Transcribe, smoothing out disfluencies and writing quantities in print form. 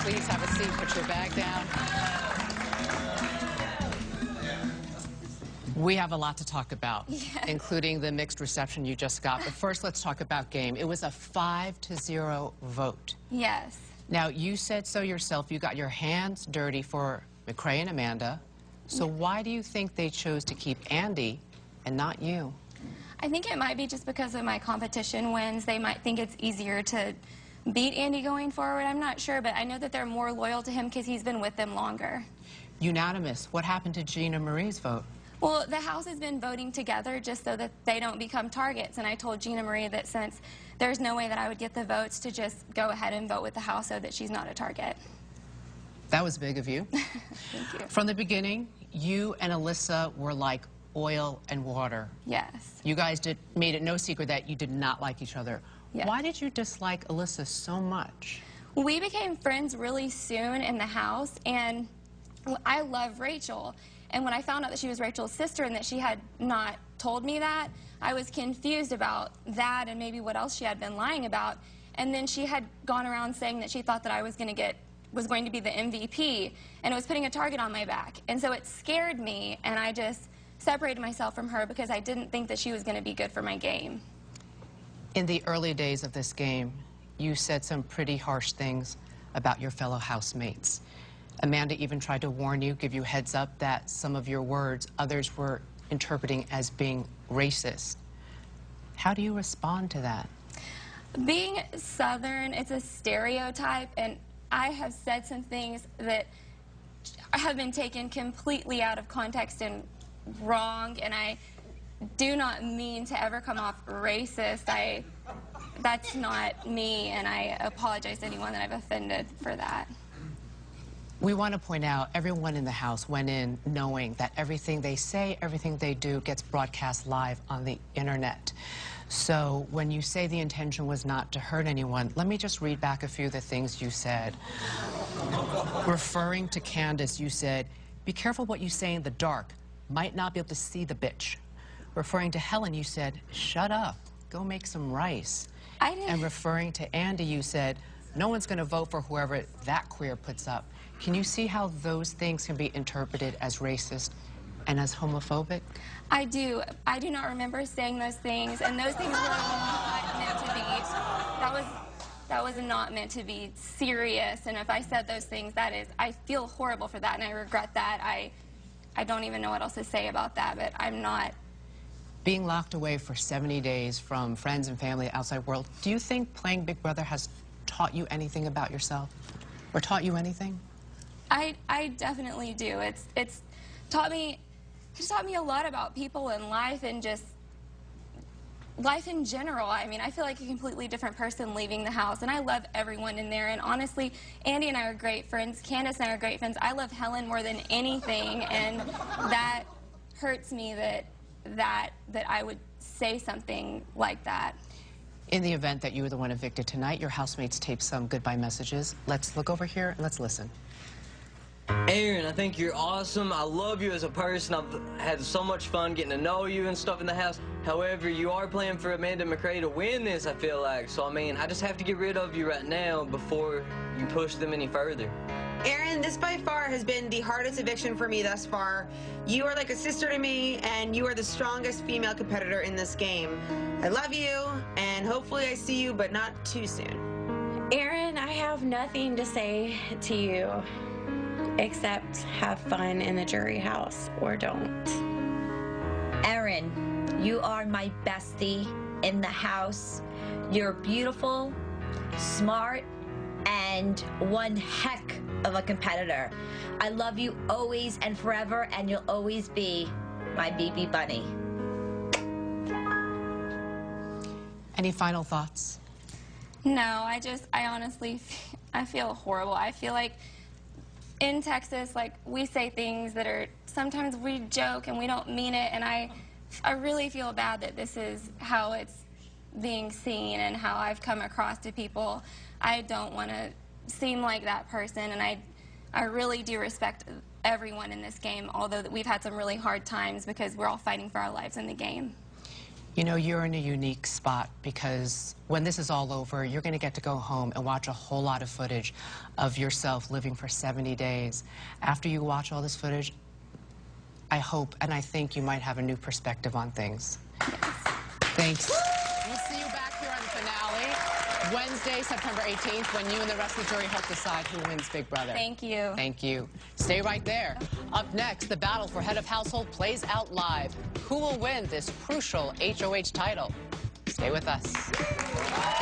Please have a seat. Put your bag down. We have a lot to talk about, including the mixed reception you just got. But first, let's talk about game. It was a 5-0 vote. Yes. Now, you said so yourself. You got your hands dirty for McCrae and Amanda. So why do you think they chose to keep Andy and not you? I think it might be just because of my competition wins. They might think it's easier to beat Andy going forward. I'm not sure, but I know that they're more loyal to him because he's been with them longer. Unanimous. What happened to Gina Marie's vote? Well, the House has been voting together just so that they don't become targets. And I told Gina Marie that since there's no way that I would get the votes, to just go ahead and vote with the House so that she's not a target. That was big of you. Thank you. From the beginning, you and Alyssa were like oil and water. Yes. You guys made it no secret that you did not like each other. Yes. Why did you dislike Alyssa so much? We became friends really soon in the house, and I love Rachel. And when I found out that she was Rachel's sister and that she had not told me that, I was confused about that and maybe what else she had been lying about. And then she had gone around saying that she thought that I was going to be the MVP, and it was putting a target on my back. And so it scared me, and I just separated myself from her because I didn't think that she was going to be good for my game. In the early days of this game, you said some pretty harsh things about your fellow housemates. Amanda even tried to warn you, give you heads up that some of your words others were interpreting as being racist. How do you respond to that? Being Southern, it's a stereotype, and I have said some things that have been taken completely out of context and wrong, and I do not mean to ever come off racist. That's not me, and I apologize to anyone that I've offended for that. We want to point out everyone in the house went in knowing that everything they say, everything they do gets broadcast live on the internet. So when you say the intention was not to hurt anyone, let me just read back a few of the things you said. Referring to Candace, you said, "Be careful what you say in the dark. Might not be able to see the bitch." Referring to Helen, you said, "Shut up. Go make some rice." I didn't. And referring to Andy, you said, "No one's going to vote for whoever that queer puts up." Can you see how those things can be interpreted as racist and as homophobic? I do. I do not remember saying those things, and those things were not meant to be. That was not meant to be serious, and if I said those things, I feel horrible for that, and I regret that. I don't even know what else to say about that, but I'm not. Being locked away for 70 days from friends and family, outside world, do you think playing Big Brother has taught you anything about yourself? Or taught you anything? I definitely do. It's taught me a lot about people and life, and just life in general. I mean, I feel like a completely different person leaving the house, and I love everyone in there. And honestly, Andy and I are great friends. Candace and I are great friends. I love Helen more than anything, and that hurts me that I would say something like that. In the event that you were the one evicted tonight, your housemates taped some goodbye messages. Let's look over here and let's listen. Aaryn, I think you're awesome. I love you as a person. I've had so much fun getting to know you and stuff in the house. However, you are playing for Amanda McCrae to win this, I feel like. So, I mean, I just have to get rid of you right now before you push them any further. Aaryn, this by far has been the hardest eviction for me thus far. You are like a sister to me, and you are the strongest female competitor in this game. I love you, and hopefully I see you, but not too soon. Aaryn, I have nothing to say to you except have fun in the jury house, or don't. Aaryn, you are my bestie in the house. You're beautiful, smart, and one heck of a competitor. I love you always and forever, and you'll always be my BB bunny. Any final thoughts? No, I honestly, I feel horrible. I feel like in Texas, like, we say things that are, sometimes we joke and we don't mean it, and I really feel bad that this is how it's being seen and how I've come across to people. I don't want to seem like that person, and I really do respect everyone in this game, although we've had some really hard times because we're all fighting for our lives in the game. You know, you're in a unique spot because when this is all over, you're going to get to go home and watch a whole lot of footage of yourself living for 70 days. After you watch all this footage, I hope and I think you might have a new perspective on things. Yes. Thanks. We'll see you back here on the finale Wednesday, September 18th, when you and the rest of the jury help decide who wins Big Brother. Thank you. Thank you. Stay right there. Up next, the battle for head of household plays out live. Who will win this crucial HOH title? Stay with us.